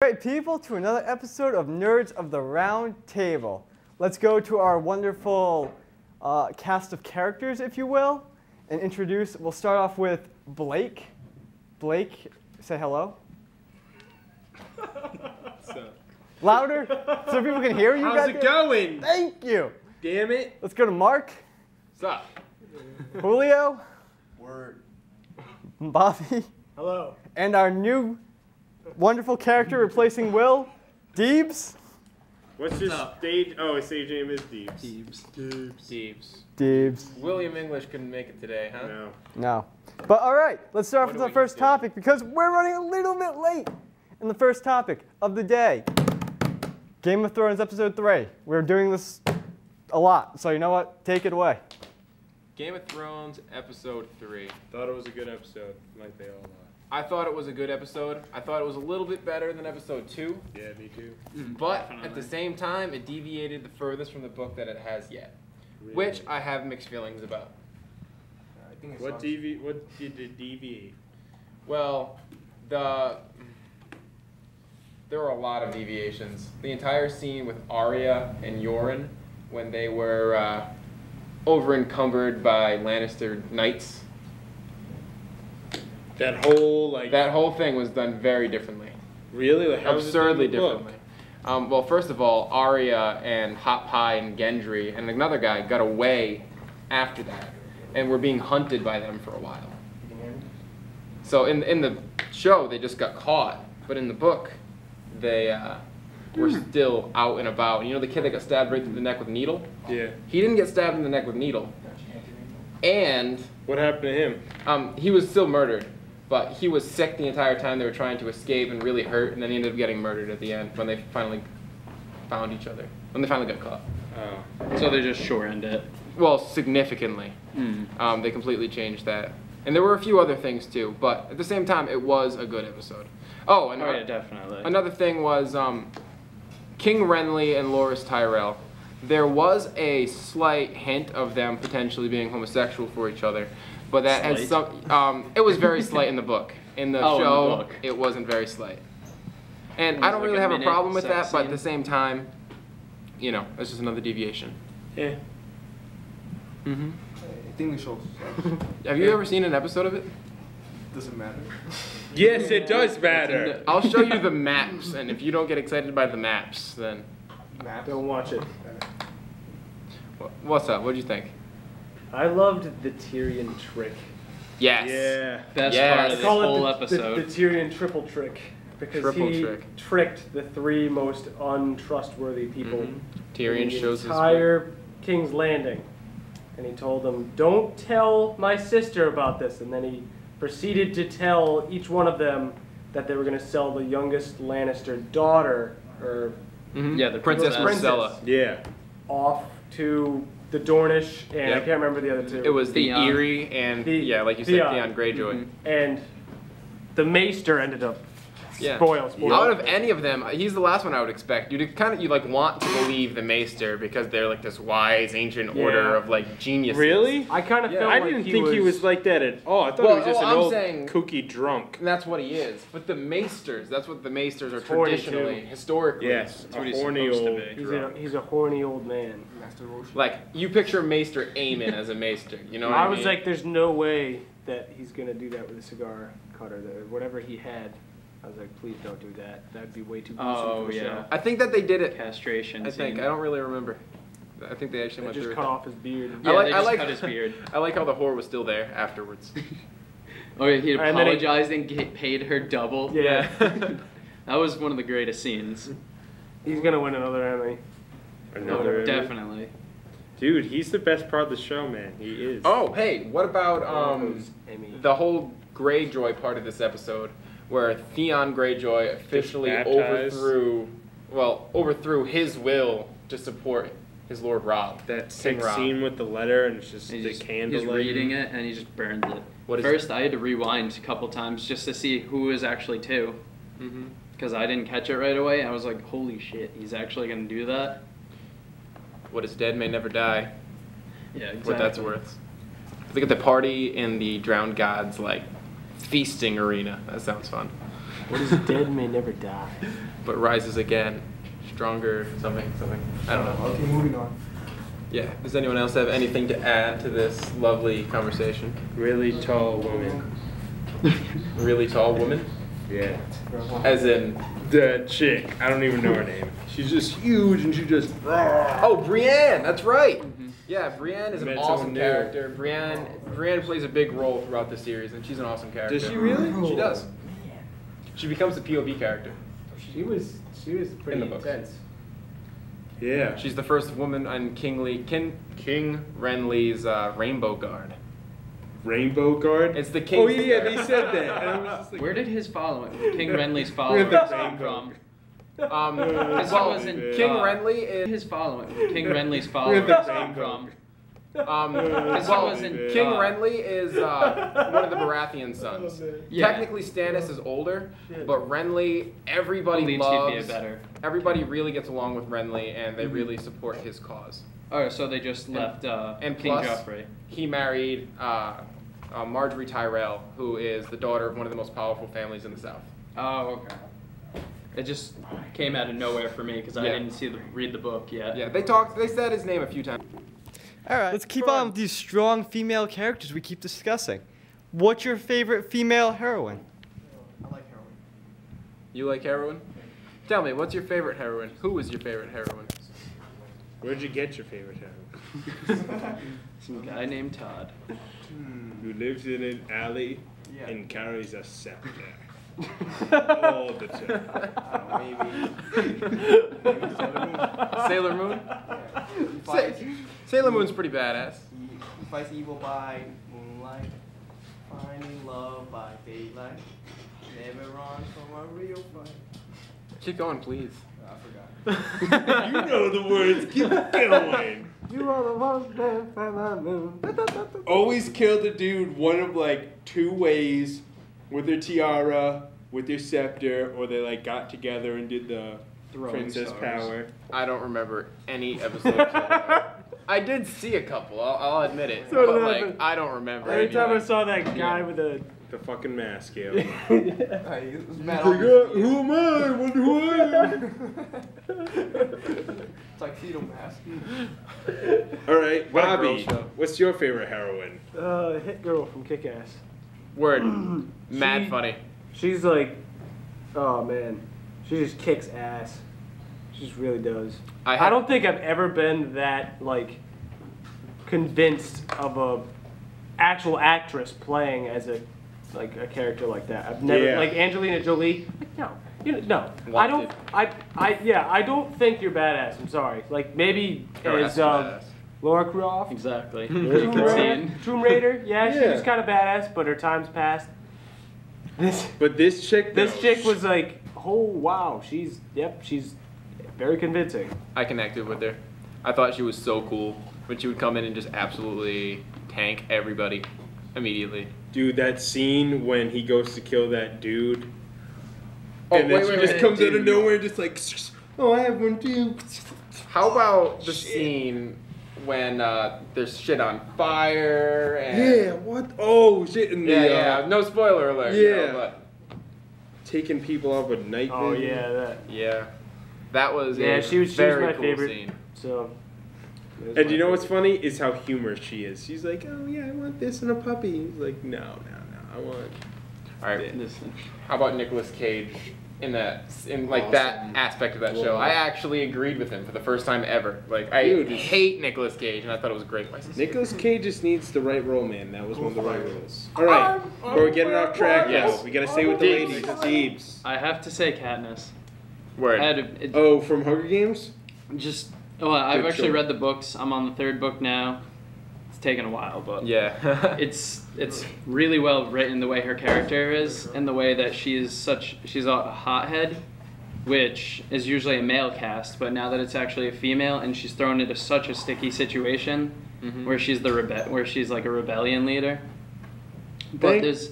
right, people, to another episode of Nerds of the Round Table. Let's go to our wonderful cast of characters, if you will, and introduce. We'll start off with Blake. Blake, say hello. Louder, so people can hear you. How's it going? Thank you. Damn it. Let's go to Mark. What's up? Julio. Word. Bobby. Hello. And our new wonderful character replacing Will, Deebs. What's your stage? Oh, his stage name is Deebs. Deebs. William English couldn't make it today, huh? No. No. But all right, let's start off with the first do? topic because we're running a little bit late. And the first topic of the day, Game of Thrones Episode 3. We're doing this a lot, so you know what? Take it away. Game of Thrones Episode 3. Thought it was a good episode, like they all are. I thought it was a good episode. I thought it was a little bit better than Episode 2. Yeah, me too. But Definitely. at the same time, it deviated the furthest from the book that it has yet. Really? Which I have mixed feelings about. What did it deviate? Well, there were a lot of deviations. The entire scene with Arya and Yoren when they were over-encumbered by Lannister knights. That whole thing was done very differently. Really? Like, how was it done in Absurdly the book? differently. Well, first of all, Arya and Hot Pie and Gendry and another guy got away after that and were being hunted by them for a while. So in the show, they just got caught, but in the book, they were still out and about. You know the kid that got stabbed right through the neck with a needle? Yeah. He didn't get stabbed in the neck with a needle. And What happened to him? he was still murdered, but he was sick the entire time they were trying to escape and really hurt, and then he ended up getting murdered at the end when they finally found each other, when they finally got caught. Oh. So they just shortened it. Well, significantly. They completely changed that. And there were a few other things too, but at the same time, it was a good episode. Oh, and yeah, definitely. another thing was King Renly and Loras Tyrell. There was a slight hint of them potentially being homosexual for each other, but that had some. It was very slight in the book. In the show, in the book. it wasn't very slight. And I don't like really a have a minute problem with sex that, but at scene. the same time, you know, it's just another deviation. Yeah. Mm-hmm. I think the show's Have you ever seen an episode of it? doesn't matter. Yes, it does matter. I'll show you the maps, and if you don't get excited by the maps, then Don't watch it. what's up? What'd you think? I loved the Tyrion trick. Yes. Yeah. Best Yes. part of this Call whole it episode. the Tyrion triple trick. Because Triple he trick. tricked the three most untrustworthy people Tyrion in the shows his entire King's Landing. And he told them, don't tell my sister about this. And then he proceeded to tell each one of them that they were going to sell the youngest Lannister daughter or Yeah, the Princess Princess. Marcella. Yeah. off to the Dornish, and I Yep. can't remember the other two. It was the Theon. Eerie and The- like you said, Theon. Theon Greyjoy. And the Maester ended up. Yeah. Spoil. Out of any of them, he's the last one I would expect. You like want to believe the Maester because they're like this wise ancient order Yeah. of like geniuses. Really? I kind of Yeah. felt I like didn't think he was like that at all. I thought Well, he was just an I'm old saying- kooky drunk. And that's what he is. But the Maesters, that's what the Maesters are Horny, traditionally, too. historically. Yes, That's what a he's horny supposed to old be. drunk. he's a horny old man. Master Roshi. Like you picture Maester Aemon as a Maester, you know what I I mean? was like, there's no way that he's gonna do that with a cigar cutter. Whatever he had, I was like, please don't do that. That'd be way too gruesome Oh, for the yeah. show. I think that they did it. Castration. I think scene. I don't really remember. I think they actually They went just through cut it. off his beard. Yeah, I they like- just cut his beard. I like how the whore was still there afterwards. Oh yeah, he And then he- apologized and paid her double. Yeah. That was one of the greatest scenes. He's gonna win another Emmy. Another Definitely. Dude, he's the best part of the show, man. He is. Oh, hey, what about Emmy. the whole Greyjoy part of this episode, where Theon Greyjoy officially baptized. overthrew his will to support his Lord Robb. That King sick Robb. scene with the letter and it's just He's the just, candle. he's reading it and he just burns it. What is First, I had to rewind a couple times just to see who was actually two. Mm-hmm. Because I didn't catch it right away. I was like, holy shit, he's actually going to do that? What is dead may never die. Yeah, exactly. What that's worth. Look at the party in the Drowned Gods, like, feasting arena. That sounds fun. What is dead may never die. but rises again, stronger, something. I don't know. Okay, moving on. Yeah. Does anyone else have anything to add to this lovely conversation? Really tall woman. Really tall woman? Yeah. As in, The chick. I don't even know her name. She's just huge and she just. oh, Brienne. That's right. Yeah, Brienne is an Met awesome someone new. character. Brienne plays a big role throughout the series, and she's an awesome character. Does she really? She does. She becomes the POV character. She was pretty In the books. intense. Yeah. She's the first woman on King Renly's Rainbow Guard. Rainbow Guard. It's the King's Oh yeah, Guard. they said that. And I was just like, Where did his following, King Renly's We're followers the come Rainbow. from? Well, Well, wasn't King Renly is his following, King Renly's We're followers the come Rainbow. from? well, wasn't, King Renly is one of the Baratheon sons. Yeah. Technically, Stannis is older, but Renly, everybody Leech loves. would be better. Everybody really gets along with Renly, and they really support his cause. Oh, so they just left And King plus, Joffrey. he married Marjorie Tyrell, who is the daughter of one of the most powerful families in the South. Oh, okay. It just came out of nowhere for me because I Yeah. didn't read the book yet. Yeah, they said his name a few times. All right, let's keep on with these strong female characters we keep discussing. What's your favorite female heroine? I like heroin. You like heroine? Tell me, what's your favorite heroine? Who is your favorite heroine? Where'd you get your favorite heroine? Some guy named Todd. Who lives in an alley Yeah. and carries a scepter. All the time. Maybe Sailor Moon? he fights, Sailor Moon's pretty badass. he fights evil by moonlight, finding love by daylight. Never run from a real fight. Keep going, please. I forgot. You know the words. Keep going. You are the one that found my moon. Always kill the dude one of like two ways, with their tiara, with their scepter, or they like got together and did the Throwing princess stars. power. I don't remember any episodes. Of that. I did see a couple, I'll admit it. So but did I, like, but- I don't remember. Every time I anything. saw that guy with the The fucking mask, yo. Hey, it was mad Like, obvious. who am I? I wonder who I am. Tuxedo mask. All right, What a Bobby, girl show. what's your favorite heroine? hit girl from Kick-Ass. Word. Mad She- funny. She's like, oh man, she just kicks ass. She just really does. I don't think I've ever been that like convinced of a actual actress playing as a character like that. I've never Yeah. like Angelina Jolie. Like, no, no. Wanted. I don't. I don't think you're badass. I'm sorry. Like maybe Her ass as is badass. Laura Croft. Exactly. Tomb Raider, Tomb Raider, yeah, she Yeah. was kind of badass, but her time's passed. But this chick, This though, chick was like, oh wow, she's very convincing. I connected with her. I thought she was so cool when she would come in and just absolutely tank everybody immediately. dude, that scene when he goes to kill that dude, Oh, and then wait, she wait, just wait, comes out of dude. nowhere, just like, oh, I have one too. How about the scene when there's shit on fire and Yeah, what? Oh shit! In the, yeah. No spoiler alert. you know, Yeah. but taking people off with night Oh vision. yeah, that. yeah, that was Yeah, a she was very my cool favorite. scene. So. it was And my you know what's favorite. funny is how humorous she is. She's like, oh yeah, I want this and a puppy. He's like, no, I want. All right, Listen. how about Nicolas Cage in that Awesome. that aspect of that show? Whoa. I actually agreed with him for the first time ever. Like I Dude. hate Nicolas Cage, and I thought it was great. Nicolas Cage just needs the right role, man. That was one of the right roles. All right, before we get it off track, Yes. though, we gotta stay with the Deebs. ladies. Deebs. I have to say Katniss. Word. I had it Oh, from Hunger Games. just. Oh, I've Good actually show. read the books. I'm on the third book now. It's taken a while, but Yeah. it's really well written the way her character is and the way that she's a hothead, which is usually a male cast, but now that it's actually a female and she's thrown into such a sticky situation Mhm. where she's where she's like a rebellion leader. But there's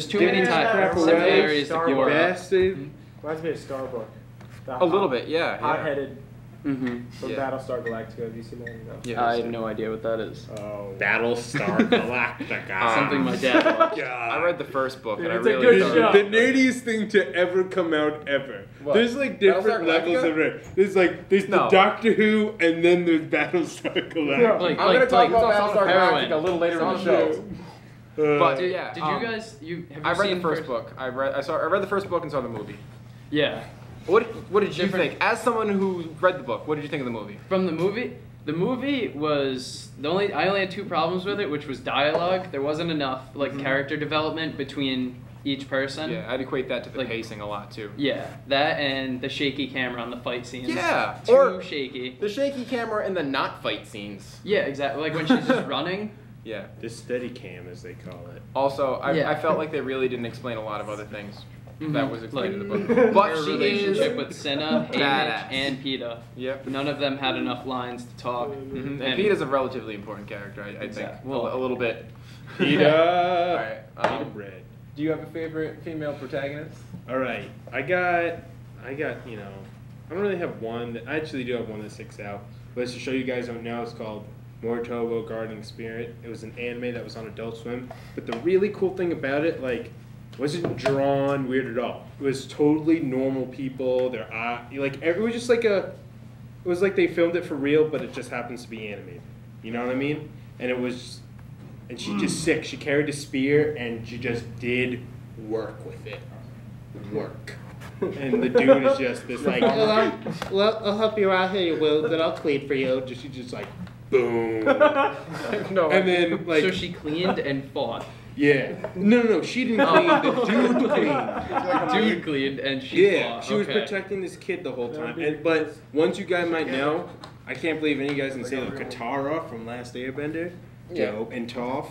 too many Crap away, similarities to Star You Wars. Korra. bastard. Reminds me of Starbuck. A little bit, yeah. Hot-headed. From Yeah. Battlestar Galactica. Have you seen that? No. Yeah, I have no idea what that is. Oh. Battlestar Galactica. Something my dad watched. I read the first book, and I It's a really good thought show. The nerdiest thing to ever come out ever. What? There's like different Battlestar levels Galactica? of it. There's No. the Doctor Who, and then there's Battlestar Galactica. Like, I'm gonna talk about Sounds Battlestar heroin. Galactica a little later in the show. But Did, yeah, did you guys? Have you I read seen the first book. I read the first book and saw the movie. Yeah. What did you Different- think? As someone who read the book, what did you think of the movie? From the movie was I only had two problems with it, which was dialogue. There wasn't enough character development between each person. Yeah, I'd equate that to the Like- pacing a lot too. Yeah, that and the shaky camera on the fight scenes. Yeah, Too or shaky. the shaky camera and the not fight scenes. Yeah, exactly. Like when she's just running. Yeah. the steady cam, as they call it. Also, Yeah. I felt like they really didn't explain a lot of other things that was explained in the Like, book. But her she relationship is. with Cinna, Haymitch, badass. and Peta. Yep. None of them had enough lines to talk. And Peeta's a relatively important character, I think. Exactly. A little bit. Peter. Alright. Peter bread. Do you have a favorite female protagonist? All right, I got, you know, I don't really have one. I actually do have one that sticks out. But to show you guys don't know, it's called Moritobo Guarding Spirit. It was an anime that was on Adult Swim. But the really cool thing about it, wasn't drawn weird at all. It was totally normal people. Their eye, it was just it was like they filmed it for real, but it just happens to be animated. You know what I mean? And and she just sick. She carried a spear and she just did work with it. Work. And the dude is just this I'll help you out here, Will, then I'll clean for you. She just boom. No. And then So she cleaned and fought. yeah. No, she didn't clean. The dude cleaned. Dude cleaned and she Yeah, fought. she was Okay. protecting this kid the whole time. But once you guys might know, I can't believe any of you guys can say that Katara from Last Airbender, Yeah. dope, and Toph,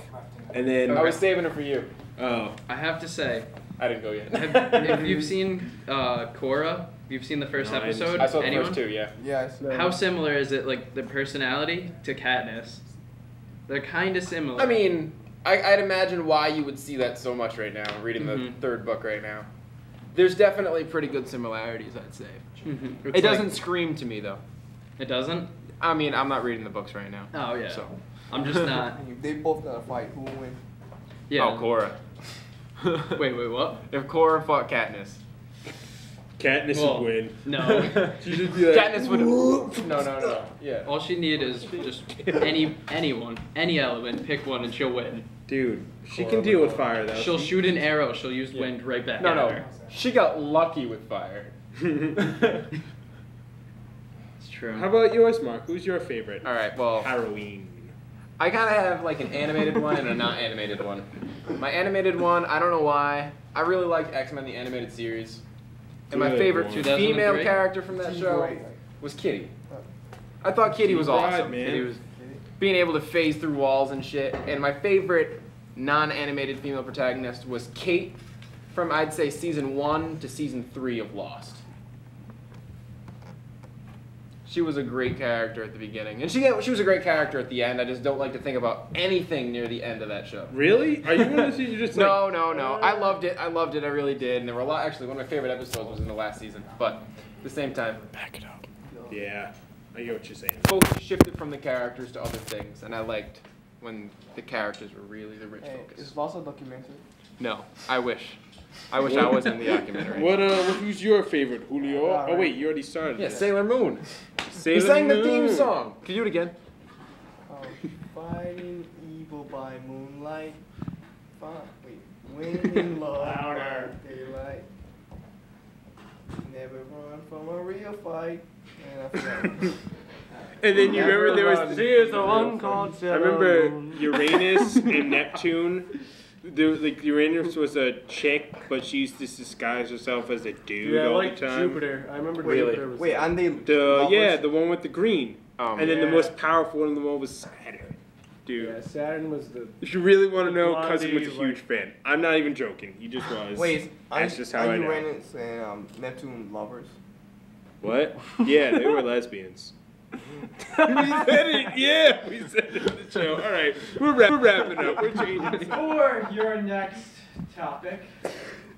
and then I was saving it for you. oh, I have to say, I didn't go yet. if you've seen Korra, you've seen the first No, I didn't. episode. I saw the Anyone? first two, yeah. Yes. How similar is it, the personality to Katniss? They're kind of similar. I mean, I'd imagine why you would see that so much right now, reading the Mhm. third book right now. There's definitely pretty good similarities, I'd say. It's It doesn't scream to me, though. It doesn't. I mean, I'm not reading the books right now. Oh yeah. So. I'm just not. They both gotta fight. Who will win? Yeah. Oh, Korra. Wait, what? If Korra fought Katniss. Katniss Well, would win. No. She should be like, Katniss would. No. Yeah. All she need is just anyone, any element, pick one, and she'll win. dude, she can deal with fire though. She'll shoot an arrow. She'll use wind right back at No. her. She got lucky with fire. It's true. How about yours, Mark? Who's your favorite? All right. Well, Halloween. I kind of have like an animated one and a not animated one. My animated one, I don't know why. I really liked X-Men the animated series. And my Good favorite one. female 2003? character from that Team show Grey. was Kitty. I thought Kitty was Team Pride, awesome. man. Kitty was being able to phase through walls and shit. And my favorite non-animated female protagonist was Kate from, I'd say, season 1 to season 3 of Lost. She was a great character at the beginning. And she was a great character at the end. I just don't like to think about anything near the end of that show. Really? Are you one of those you just No. I loved it. I really did. And there were a lot. Actually, one of my favorite episodes was in the last season. But at the same time, back it up? Yeah, I get what you're saying. focus shifted from the characters to other things, and I liked when the characters were really the rich Hey, focus. is Lost a documentary? No, I wish I was in the documentary. What? Who's your favorite, Julio? Oh wait, you already started. Yeah, this. Sailor Moon. Sailor He sang the theme Moon. song. Can you do it again? Fighting evil by moonlight. Winning love by daylight. Never run from a real fight. And I forgot. And then you remember there was. She is the one called I Sailor remember Moon. Uranus and Neptune. Uranus was a chick, but she used to disguise herself as a dude Yeah, all like the time. Jupiter. I remember Really? Jupiter was Wait, and they The one with the green. And then the yeah. most powerful one in the world was Saturn. Dude. Yeah, Saturn was the. If you really want to know, Blondie, Cousin was a huge like- fan. I'm not even joking. He just was. Wait, That's just how I know. Uranus and Neptune lovers? What? Yeah, they were lesbians. we said it. Yeah, we said it in the show. All right, we're wrapping up. We're changing. For your next topic,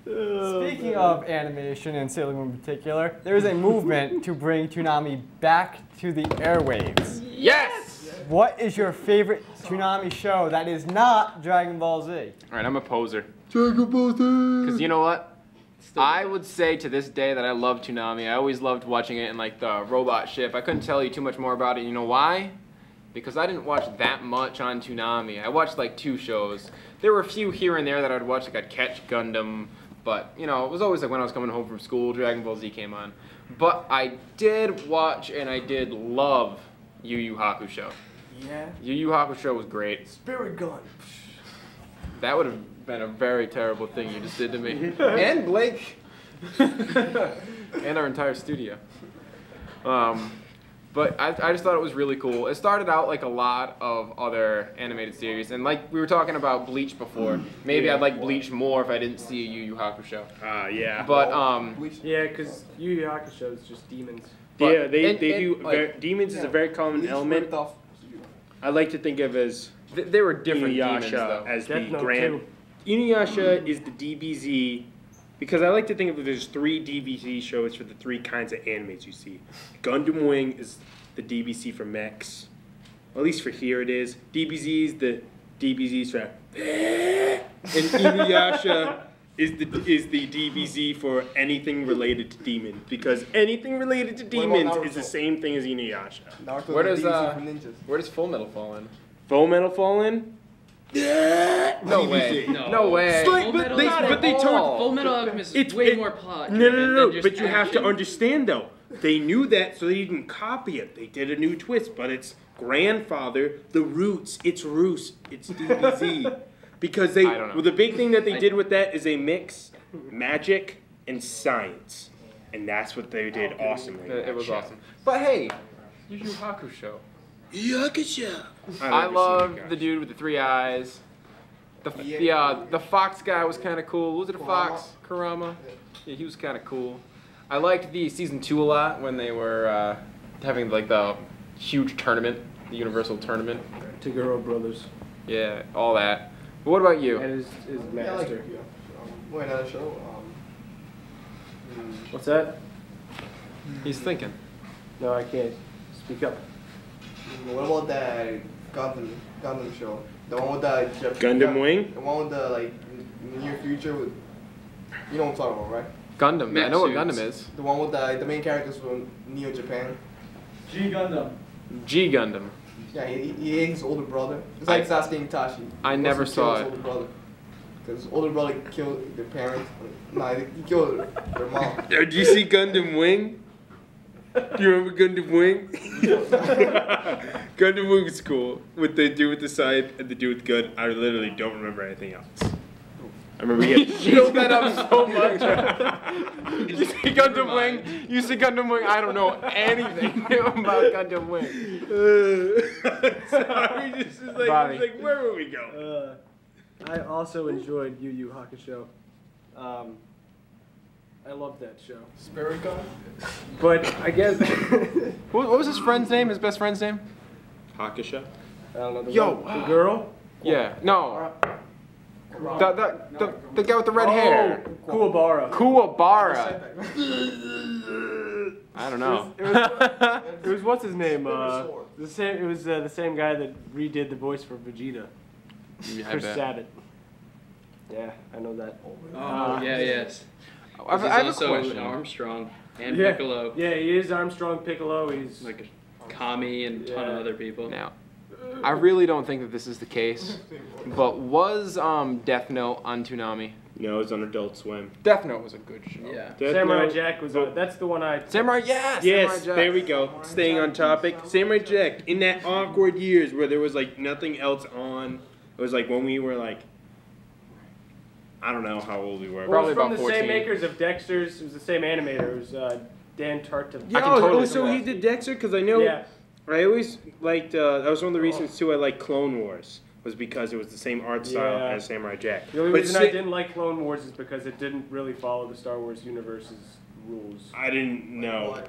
Speaking of animation and Sailor Moon in particular, there is a movement to bring Toonami back to the airwaves. Yes! What is your favorite Toonami show that is not Dragon Ball Z? Alright, I'm a poser. Dragon Ball Z! Because you know what? I would say to this day that I love Toonami. I always loved watching it in like the robot ship. I couldn't tell you too much more about it. You know why? Because I didn't watch that much on Toonami. I watched like 2 shows. There were a few here and there that I'd watch, like I'd catch Gundam. But, you know, it was always like when I was coming home from school, Dragon Ball Z came on. But I did watch and I did love Yu Yu Hakusho. Yeah. Yu Yu Hakusho was great. Spirit gun. That would have been a very terrible thing you just did to me. And Blake. And our entire studio. But I just thought it was really cool. It started out like a lot of other animated series. And like we were talking about Bleach before, maybe I'd like Bleach more if I didn't see a Yu Yu Hakusho. Yeah. But, Yeah, because Yu Yu Hakusho is just demons. Yeah, they and- do. like, Demons is a very common element. I like to think of as they were different demons, Inuyasha though. as the Death Note grand. Inuyasha is the DBZ, because I like to think of it as 3 DBZ shows for the 3 kinds of animes you see. Gundam Wing is the DBZ for mechs, at least for here it is. DBZ is the DBZs for, and Inuyasha is the DBZ for anything related to demons, because anything related to What about demons is Naruto? the same thing as Inuyasha. Naruto Where is does the DBZ for ninjas. where does Full Metal fall in? Full Metal Fallen? No way. No. No way. Like, Full but Metal they- Alchemist- but they turned- Full Metal Alchemist is It's- way it- more plot. No. than But just you have to action. understand, though. They knew that, so they didn't copy it. They did a new twist, but it's grandfather, the roots. It's DBZ. Because they, I don't know. well, the big thing that they did with that is they mix magic and science, and that's what they did awesomely. in It that was show. awesome. But hey, Yu Yu Hakusho. Yakusha. I love the dude with the 3 eyes. The fox guy was kind of cool. Was it a fox? Kurama? Yeah, he was kind of cool. I liked the season 2 a lot when they were having like the huge tournament, the Universal Tournament. Taguro Brothers. Yeah, all that. But what about you? And his Yeah, I like master. it. What another show? What's that? He's thinking. No, I can't. Speak up. What about that Gundam show? The one with the Gundam Wing? The one with the like near future with. You know what I'm talking about, right? Gundam. I Mech know what suits. Gundam is. The one with the main characters from Neo Japan. G Gundam. G Gundam. Yeah, he ate his older brother. It's like Sasuke and Itachi. I never saw it. His older brother. Because his older brother killed their parents. Nah, he killed their mom. Did you see Gundam Wing? Do you remember Gundam Wing? Gundam Wing was cool. With the dude with the scythe and the dude with the gun. I literally don't remember anything else. I remember he had built that up so much. You see Gundam Wing? You see Gundam Wing? I don't know anything about Gundam Wing. Sorry, this is like, Bobby. it's like, where would we go? I also enjoyed Yu Yu Hakusho. I loved that show. Spirit gun? But I guess What was his friend's name? His best friend's name? Hakusha? I don't know the, Yo. the girl. Yeah. No. The guy with the red hair. Kuwabara. Kuwabara. I don't know. It was what's his name? The same. It was the same guy that redid the voice for Vegeta. Yeah, I Chris bet. Sabat. Yeah, I know that. Oh, yeah, yes. I He's have a also question. Armstrong and Yeah. Piccolo. Yeah, he is Armstrong Piccolo. He's Like Kami and a ton of Yeah. other people. Now, I really don't think that this is the case, but was Death Note on Toonami? No, it's on Adult Swim. Death Note was a good show. Yeah. Death Samurai Note- Jack was. That's the one I. Samurai, yes. Yes, Samurai Jack. there we go. Staying on topic. Samurai Jack, in that awkward years where there was like nothing else on, it was like when we were like, I don't know how old we were. Well, Probably it was from about the 14. same makers of Dexter's. It was the same animator. It was Dan Tartan. I can totally so do he that. did Dexter? Because I know, Yeah. I always liked, that was one of the reasons too I liked Clone Wars, was because it was the same art style Yeah. as Samurai Jack. The only But reason I Sa- didn't like Clone Wars is because it didn't really follow the Star Wars universe's rules. I didn't know.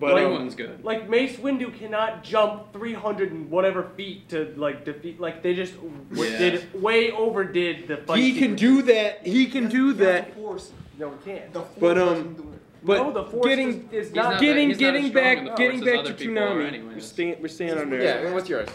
But White one's good. Like Mace Windu cannot jump 300 and whatever feet to like defeat. Like they just way overdid the fight. he can do that. He can do that. Force. No, he can't. The force But doesn't do it. but No, the Force getting is He's not. not getting that- he's not as strong back in the getting Force back as to other people are Toonami. anyways. We're staying on there. Yeah, what's yours?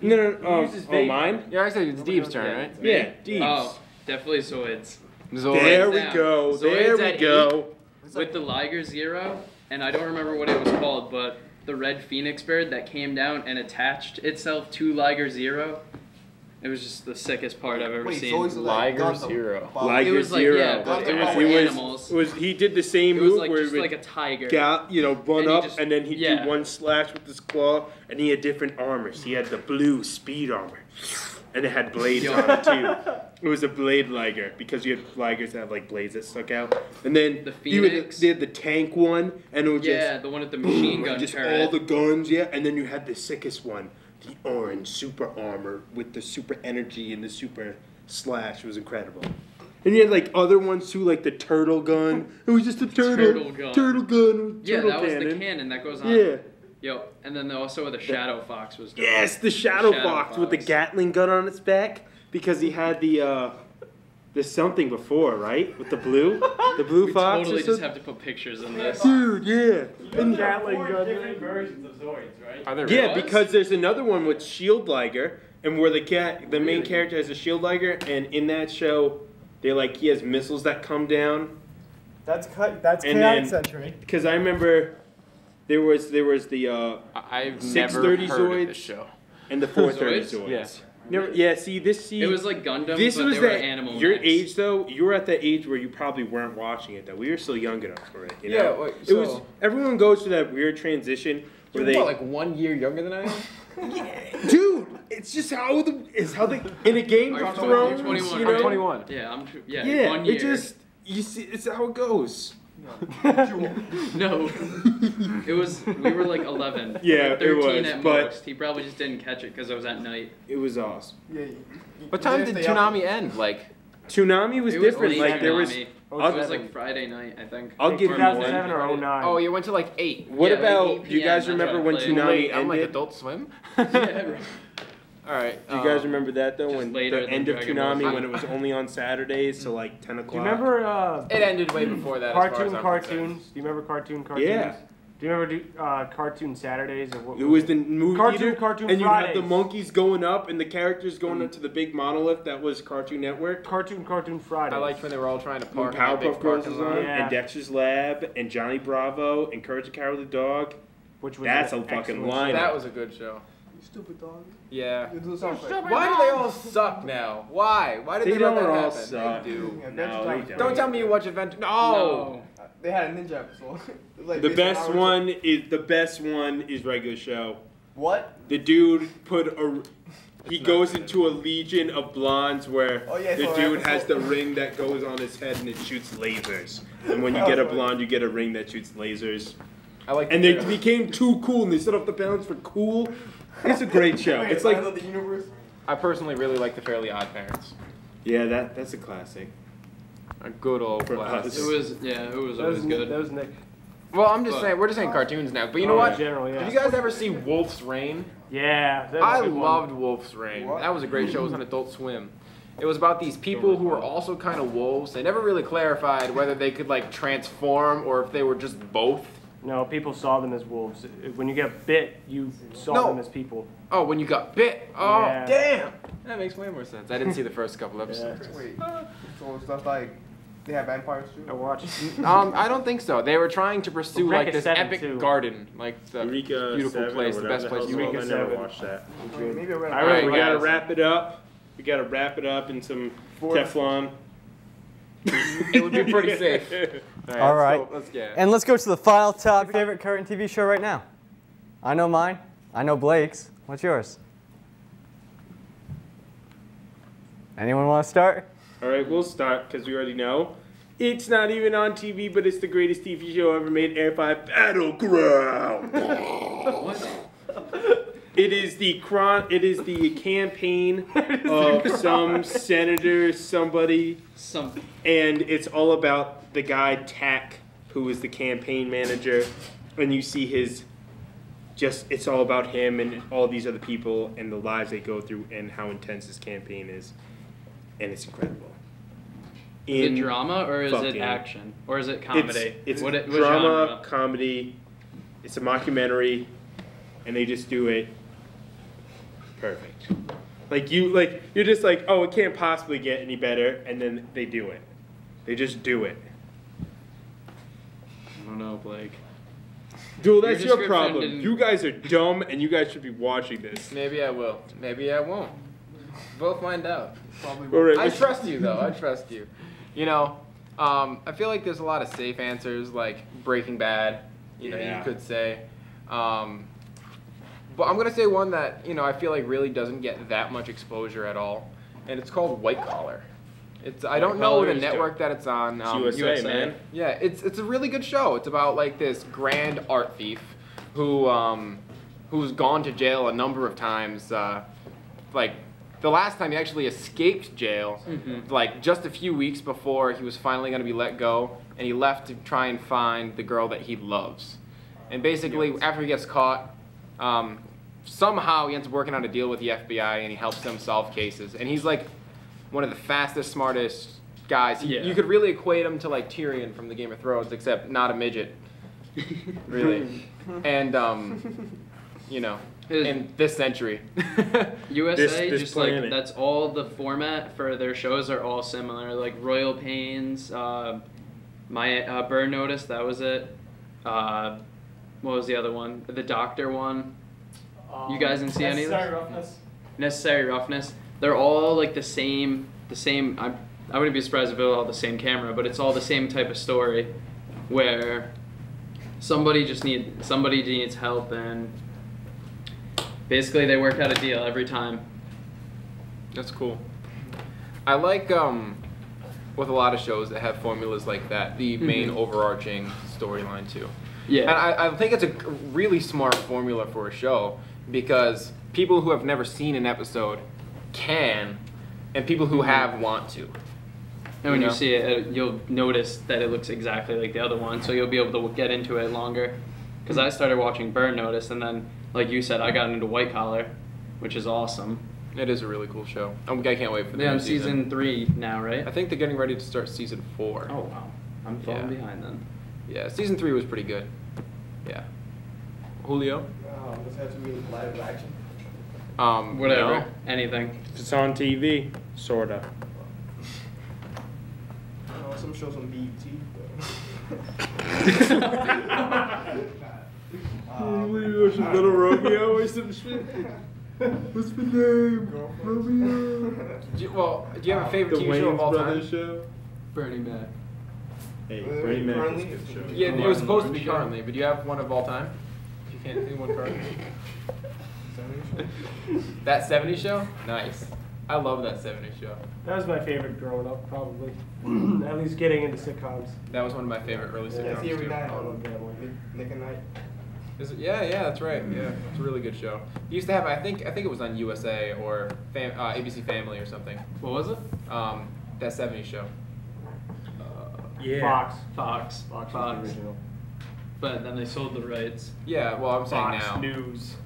No. He uses Oh, vape. mine. Yeah, I said it's Deep's turn, right? Yeah, Deeps. Oh, definitely Zoids. Zoid. There we down. go. Zoids There we at go. With the Liger Zero, and I don't remember what it was called, but the red phoenix bird that came down and attached itself to Liger Zero. It was just the sickest part I've ever Wait, seen. Zoid's like Liger Gundam. Zero. Liger It was like, Zero. yeah, but it was It for was- animals. He did the same It was move like where just he like would a tiger. run And he up, just- and then he'd yeah. do one slash with his claw, and he had different armors. He had the blue speed armor, and it had blades Yo. on it too. It was a blade liger because you had ligers that had like blades that stuck out, and then The he would- Phoenix. they had the tank one, and it would Yeah, just the one with the machine boom, gun just turret. all the guns, yeah, and then you had the sickest one, the orange super armor with the super energy and the super slash. It was incredible. And you had like other ones too, like the turtle gun. It was just a turtle gun. turtle gun. Yeah, turtle that was the cannon. cannon that goes on. Yeah. Yo, and then also the Shadow Fox was dope. Yes, the Shadow Shadow Fox with the Fox. Gatling gun on its back because he had the something before, right? With the blue We fox. totally or just something? have to put pictures in this. Dude, yeah. And- Gatling gun. versions of Zoids, right? Are there yeah, was? because there's another one with Shield Liger, and where the main character has a Shield Liger, and in that show, he has missiles that come down. That's And chaotic then- century. Because I remember there was the I've 630 never heard of this Zoids. show. and the 430 Zoids? Zoids. Yeah. Never, yeah. See. It was like Gundam, This but was they were that animal your mechs. age though. You were at that age where you probably weren't watching it though. We were still young enough for it. You know? Yeah, wait, it was. so- Everyone goes through that weird transition where You're they. what, like 1 year younger than I am? Dude, it's just how they in a Game Are you of 20 Thrones. 21? You I'm know? 21. Yeah, I'm true. Yeah, Yeah, 1 year. it just you see. It's how it goes. No. We were like 11. Yeah, Or 13 it was, at but- most. He probably just didn't catch it because it was at night. It was awesome. Yeah, What time did Toonami end? Like, Tsunami was It different. late Like there was. Toonami. I'll- It was like Friday night, I think. I'll give you 2007 one. or 09. oh, you went to like 8. What Yeah, like about? 8 Do you guys PM, remember that's when what I played. Toonami Late. I'm like ended? Adult Swim. Yeah, right. All right. Do you guys remember that though? Just When later the than end of Dragon Ball Toonami, Z. when it was only on Saturdays till like 10 Do o'clock. you remember It ended way before that. as far as cartoons? I'm Do you remember cartoons? Yeah. Do you remember cartoon Saturdays or what? It was the movie theater, Cartoon and you had the Fridays. monkeys going up and the characters going up to the big monolith that was Cartoon Network. Cartoon Fridays. I liked when they were all trying to When park in that big Powerpuff Girls parking was on, lot. Yeah. and Dexter's Lab, and Johnny Bravo, and Courage the Cowardly Dog. which was That's an a fucking excellent line. That was a good show. You stupid dog. Yeah. You do something. Why do they all suck now? Why? Why did They they, let don't that all happen? suck. They do. No, they don't. Don't tell me you watch Adventure. No. They had a ninja episode. It was like The based on best one is regular show. What? The dude he goes into a legion of blondes where Oh, yeah, the so dude has episode- the ring that goes on his head and it shoots lasers. And when you get a blonde, you get a ring that shoots lasers. I like. And they became too cool and they set off the balance for cool. It's a great show. Wait, It's like, the universe. I personally really like the Fairly Odd Parents. yeah, that's a classic. A good old For classic. us. It was always good. That was Nick. Well, I'm just But- saying, we're just saying cartoons now. But you know Oh, what? in general, yeah. Did you guys ever see Wolf's Rain? Yeah. that was I a good one. loved Wolf's Rain. What? That was a great show. It was on Adult Swim. It was about these people who were also kind of wolves. They never really clarified whether they could like transform or if they were just both. No, people saw them as wolves. When you get bit, you saw No. them as people. Oh, when you got bit. Oh, Yeah. damn. That makes way more sense. I didn't see the first couple episodes. Wait. So it's not like they have vampires too. I watched. I don't think so. They were trying to pursue like Eureka this 7 epic too. garden, like the Eureka beautiful 7 place, or the whatever best place hell's in the called. world. I never Eureka watched that. Maybe I read. All right, We gotta guys. wrap it up. We gotta wrap it up in some Teflon. It would be pretty safe. All right. So let's get it. And let's go to the final top favorite current TV show right now. I know mine. I know Blake's. What's yours? Anyone want to start? All right, we'll start because we already know. It's not even on TV, but it's the greatest TV show ever made, Air 5 Battleground. It is the campaign of some senator, somebody, and it's all about the guy Tack, who is the campaign manager. when you see his, just it's all about him and all these other people and the lives they go through and how intense this campaign is, and it's incredible. Is it drama or is it fucking- action or is it comedy? It's what drama, genre? comedy. It's a mockumentary, and they just do it perfect. You're just like, oh, it can't possibly get any better, and then they do it. They just do it. I don't know, Blake. Dude, that's your description problem. didn't- You guys are dumb, and you guys should be watching this. Maybe I will. Maybe I won't. We'll find out. Probably All right, I let's- trust you, though. I trust you. You know, I feel like there's a lot of safe answers, like Breaking Bad. You know, Yeah. you could say. But I'm gonna say one that I feel like really doesn't get that much exposure at all, and it's called White Collar. I don't know the network that it's on. It's USA, man. Yeah, it's a really good show. It's about like this grand art thief who's gone to jail a number of times. Like the last time he actually escaped jail, like just a few weeks before he was finally going to be let go, and he left to try and find the girl that he loves. And basically, after he gets caught, somehow he ends up working out a deal with the FBI, and he helps them solve cases. And he's like one of the fastest, smartest guys. You could really equate him to like Tyrion from the Game of Thrones, except not a midget, really. And in this century. USA, This just planet. like that's all the format for their shows are all similar. Like Royal Pains, my Burn Notice, that was it. What was the other one? The Doctor one. You guys didn't see any of Necessary those? Roughness. Necessary Roughness. They're all like the same. I wouldn't be surprised if it was all the same camera, but it's all the same type of story, where somebody needs help, and basically they work out a deal every time. That's cool. I like with a lot of shows that have formulas like that, the main overarching storyline too. Yeah. And I think it's a really smart formula for a show, because people who have never seen an episode can, and people who have want to. And when you see it, you'll notice that it looks exactly like the other one, so you'll be able to get into it longer. Because I started watching Burn Notice, and then, like you said, I got into White Collar, which is awesome. It is a really cool show. I can't wait for the They're new on season 3 now, right? I think they're getting ready to start season 4. Oh, wow. I'm falling behind then. Yeah, season 3 was pretty good. Yeah. Julio? This has to be live action. Whatever. No. Anything. If it's on TV, sorta. Some shows on BET. Julio, she's got a Romeo or some shit. What's the name? Romeo. Do you have a favorite TV show of all time? Show. Burning Back. Hey, Bernie Mac Currently? is a good show. Yeah, it was supposed to be currently, but do you have one of all time? If you can't think of one currently. That 70s show? Nice. I love that 70s show. That was my favorite growing up, probably. At least getting into sitcoms. That was one of my favorite early Yeah, sitcoms see every too. night on Nick and Night. Is it? Yeah, that's right. Yeah, it's a really good show. He used to have, I think it was on USA or ABC Family or something. What was it? That 70s show. Yeah. Fox. Fox. was the original. But then they sold the rights. Yeah, well, I'm saying Fox now. News.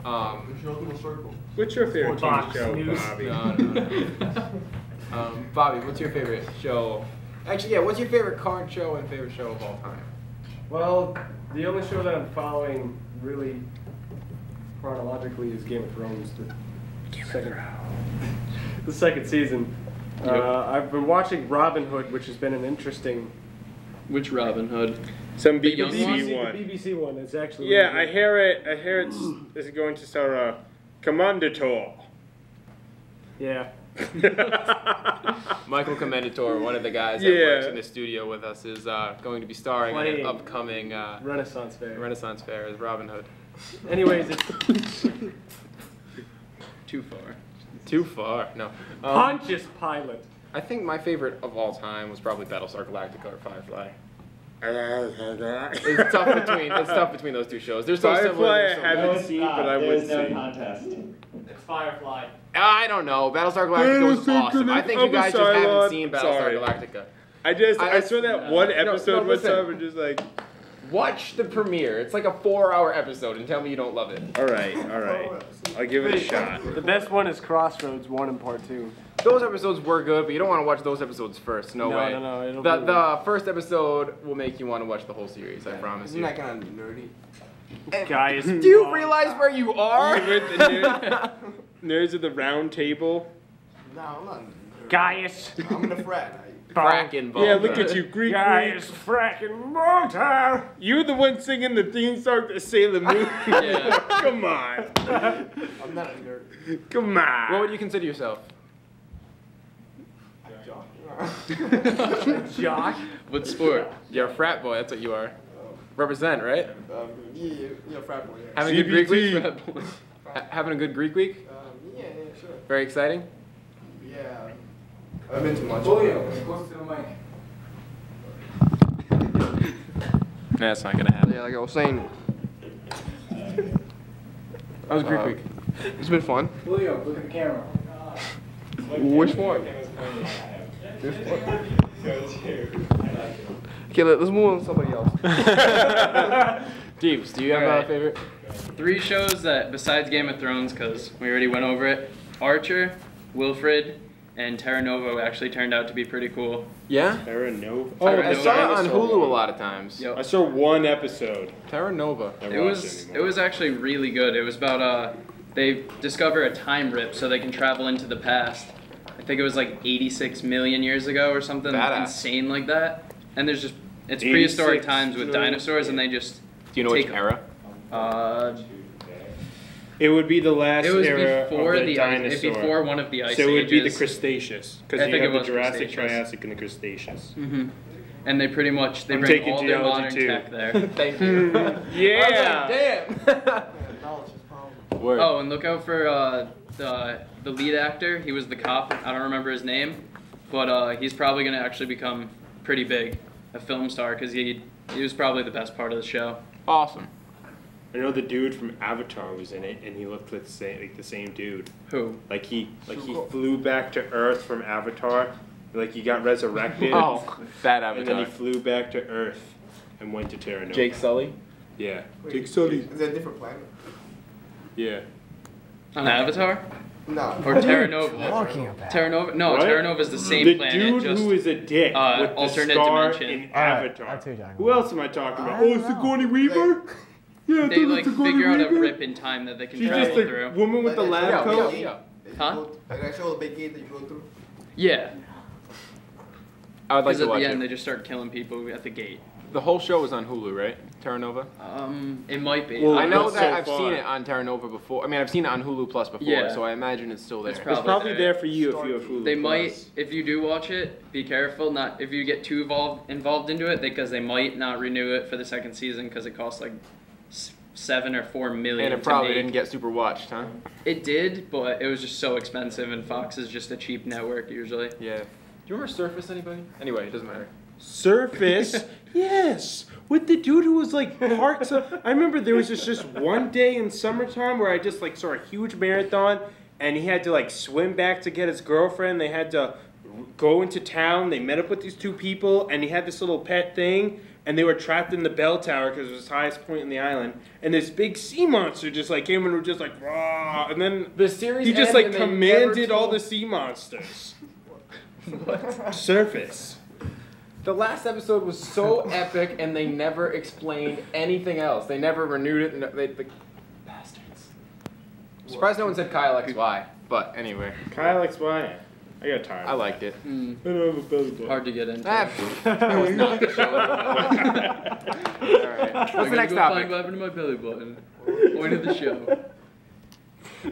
The show through a circle. What's your favorite Fox TV show, News. Bobby? No. Bobby, what's your favorite show? Actually, yeah, what's your favorite current show and favorite show of all time? Well, the only show that I'm following really chronologically is Game of Thrones. The second season. I've been watching Robin Hood, which has been an interesting. Which Robin Hood? Some The young BBC one? one. The BBC one is actually. Yeah, really I good. hear it. I hear it's going to star Commandator. Yeah. Michael Commendator, one of the guys that Yeah. works in the studio with us, is going to be starring in an Playing upcoming Renaissance Fair. Renaissance Fair as Robin Hood. Anyways, it's Too far. Too far. No. Pontius Pilate. I think my favorite of all time was probably Battlestar Galactica or Firefly. It's tough between those two shows. They're so similar. Firefly they're I so haven't good. seen, but I would no see. contest. It's Firefly. I don't know. Battlestar Galactica was awesome. I think you guys just haven't seen Battlestar Sorry. Galactica. I saw that one no, episode one listen. time and just like, Watch the premiere. It's like a 4-hour episode, and tell me you don't love it. All right. I'll give it a shot. The best one is Crossroads 1 and Part 2. Those episodes were good, but you don't want to watch those episodes first. No way. No. It'll The first episode will make you want to watch the whole series. I promise Isn't you. that kind of nerdy? Guys. Do you realize where you are? With the nerds of the round table. No, I'm not. Gaius. I'm in a frat. Fracking Yeah, look at you, Greek. Gaius fracking Motown. You're the one singing the theme song to Sailor Moon. Yeah. Come on. I'm not a nerd. Come on. What would you consider yourself? Jock. What sport? You're a frat boy. That's what you are. Represent, right? Yeah, frat boy. Yeah. Having a good Greek week. CBT. Having a good Greek week. Yeah, sure. Very exciting. Yeah. I've been too much. That's not gonna happen. Yeah, like I was saying. That was a Greek week. It's been fun. Julio, look at the camera. Which one? Okay, let's move on to somebody else. Deeps, do you have Alright. a favorite? 3 shows that, besides Game of Thrones, because we already went over it, Archer, Wilfred, and Terra Nova actually turned out to be pretty cool. Yeah? Terra Nova. Oh, I Nova. saw it on saw Hulu one. a lot of times. Yep. I saw one episode. Terra Nova. Never It watched was anymore. actually really good. It was about they discover a time rip so they can travel into the past. I think it was like 86 million years ago or something Badass. insane like that. And there's just it's 86 prehistoric times with million. dinosaurs, and they just Do you know which take- era? It would be the last it was era before of the the dinosaur. ice, before one of the ice So it would be the ages. Cretaceous, because I you think have it the was Jurassic, Cretaceous. Triassic, and the Cretaceous. And they pretty much I'm bring taking all their geology modern too. tech there. Thank you. Yeah. Damn. Knowledge is power. Word. Oh, and look out for the lead actor. He was the cop. I don't remember his name, but he's probably gonna actually become pretty big, a film star, because he was probably the best part of the show. Awesome. I know the dude from Avatar was in it, and he looked like the same dude. Who? Like he flew back to Earth from Avatar, like he got resurrected. Oh, that And then he Avatar. flew back to Earth and went to Terra Nova. Jake Sully. Yeah. Wait, Jake Sully. Is that a different planet? Yeah. On Avatar? No. Or Terra Nova? Talking about. Terra Nova? No, What? Terra Nova is the same The planet. dude just who is a dick with the alternate scar dimension. in Alright, Avatar. that's who you're talking Who about. else am I talking about? I Oh, don't know. Sigourney Weaver? Yeah, they like figure out a rip in time that they can She's travel just a through. woman with the Like that lab show, coat. yeah. Huh? Like I show the big gate that you go through. Yeah, I would like because to at watch the end it. they just start killing people at the gate. The whole show is on Hulu, right? Terra Nova. It might be. Well, I know What's that so I've far? seen it on Terra Nova before. I mean, I've seen it on Hulu Plus before, Yeah. so I imagine it's still there. It's It's Probably probably there. there for you if you have Hulu. They Plus. might, if you do watch it, be careful. Not if you get too involved into it, because they might not renew it for the second season because it costs like 7 or 4 million. And it to probably make. didn't get super watched, huh? It did, but it was just so expensive, and Fox is just a cheap network usually. Yeah. Do you remember Surface, anybody? Anyway, it doesn't matter. Surface, yes, with the dude who was like parts of. I remember there was just one day in summertime where I just like saw a huge marathon, and he had to like swim back to get his girlfriend. They had to go into town. They met up with these 2 people, and he had this little pet thing, and they were trapped in the bell tower because it was the highest point in the island. And this big sea monster just like came and were just like raw, and then The series he just ended like and they never commanded all told- the sea monsters. Surface. The last episode was so epic, and they never explained anything else. They never renewed it. They bastards. Surprised no one said Kyle XY. But anyway, Kyle XY. I got tired. I liked it. I don't have a belly button. Hard to get into. That was not the show. Alright. What's the next Find topic? what happened to my belly button. Point of the show.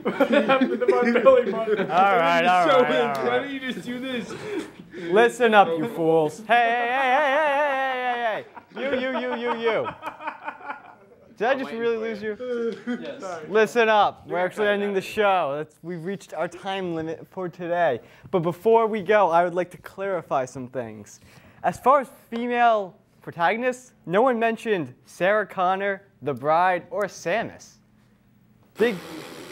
What happened to my belly button? All right, all So right, all why right. don't you just do this? Listen up, you fools. Hey. You. Did I just really lose you? Yes. Listen up. We're actually ending the show. We've reached our time limit for today. But before we go, I would like to clarify some things. As far as female protagonists, no one mentioned Sarah Connor, the Bride, or Samus. Big,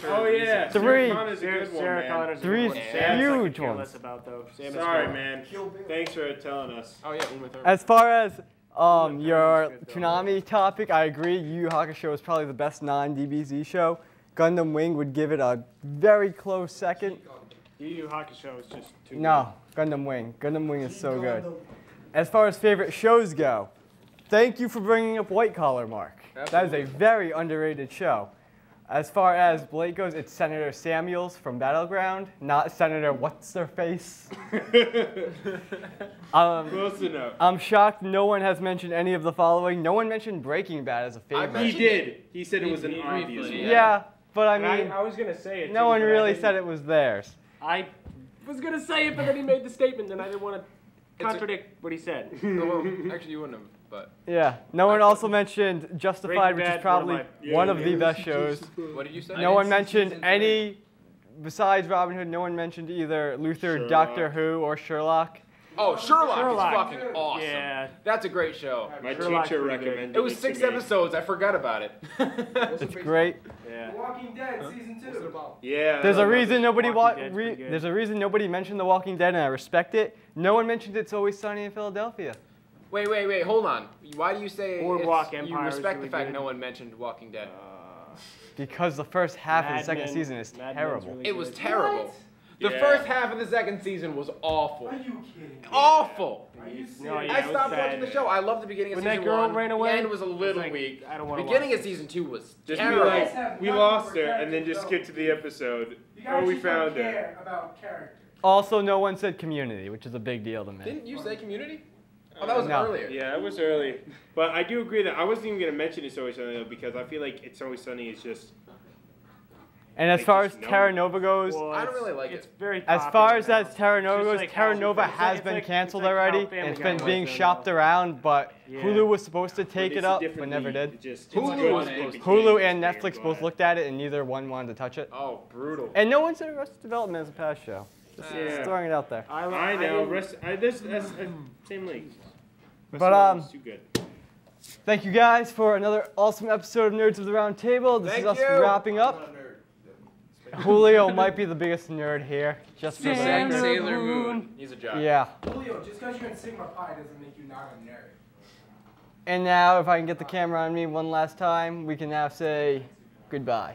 Oh yeah, Three. Sarah Connor's a good one, Sarah man. Connor's a Three good one. Sam's I huge could care ones. less about though. Sam is Sorry, good. man. Thanks for telling us. Oh yeah, Uma Thurman. as far as Your Toonami topic, I agree. Yu Yu Hakusho is probably the best non-DBZ show. Gundam Wing would give it a very close second. Yu Yu Hakusho is just too No, Gundam Wing. Gundam Wing is so good. As far as favorite shows go, thank you for bringing up White Collar, Mark. That is a very underrated show. As far as Blake goes, it's Senator Samuels from Battleground, not Senator What's-Their-Face. Close enough. I'm shocked no one has mentioned any of the following. No one mentioned Breaking Bad as a favorite. He did. He said it was an He obvious briefly, one. Yeah, but I And mean, I was gonna say it. no too, one but I really didn't. said it was theirs. I was gonna say it, but then he made the statement, and I didn't want to contradict what he said. Well, actually, you wouldn't have, but. Yeah, no one also mentioned Justified, which is Bad, probably one one of the best shows. What did you say? No one mentioned any, besides Robin Hood, no one mentioned either Luther, Sherlock. Doctor Who, or Sherlock. Oh, Sherlock Sherlock. is fucking awesome. Yeah. That's a great show. My Sherlock's teacher pretty good. recommended It was to 6 me. episodes. I forgot about it. It's great. Yeah. Walking Dead season 2. Yeah. There's I a love reason nobody Walking Dead's pretty good. there's a reason nobody mentioned The Walking Dead, and I respect it. No one mentioned It's Always Sunny in Philadelphia. Wait, hold on. Why do you say Boardwalk you Empire is respect really the fact good. no one mentioned Walking Dead? Because the first half of the Mad second Men- season is Mad Men's terrible. really It was good. terrible. The Yeah. first half of the second season was awful. Are you kidding? Awful. Are you serious? No, yeah, I it was stopped bad. watching the show. I loved the beginning of When that season girl 1. ran away, The end was a little like, weak. I don't wanna Beginning watch of season 2 was Just be terrible. like, we lost her, and then just skip to the episode. You Oh, guys we just don't found her. care about characters. Also, no one said Community, which is a big deal to me. Didn't you say Community? Oh, that was No. earlier. Yeah, that was early. But I do agree that I wasn't even going to mention It's Always Sunny, though, because I feel like It's Always Sunny is just... And as They far as just know. Terra Nova goes, Well, I don't it's- really like It's it. very as popular far as now. that's Terra It's Nova just goes, like Terra how- Nova it's like- has it's been like- canceled it's like how already, Family and it's Guy been was being then, shopped though. around, but Yeah. Hulu was supposed to take it's it up, different but never league. did. It just, Hulu it's good won as it. it became Hulu and this Netflix thing, both but- looked at it, and neither one wanted to touch it. Oh, brutal. And no one said Arrested Development is a past show. Just Yeah. throwing it out there. I know. That's same league. But, It's too good. Thank you guys for another awesome episode of Nerds of the Round Table. This is Thank us you. wrapping up. Julio might be the biggest nerd here, just for the Sam record. Sailor Moon. He's a jock. Yeah. Julio, just because you're in Sigma Pi doesn't make you not a nerd. And now, if I can get the camera on me one last time, we can now say goodbye.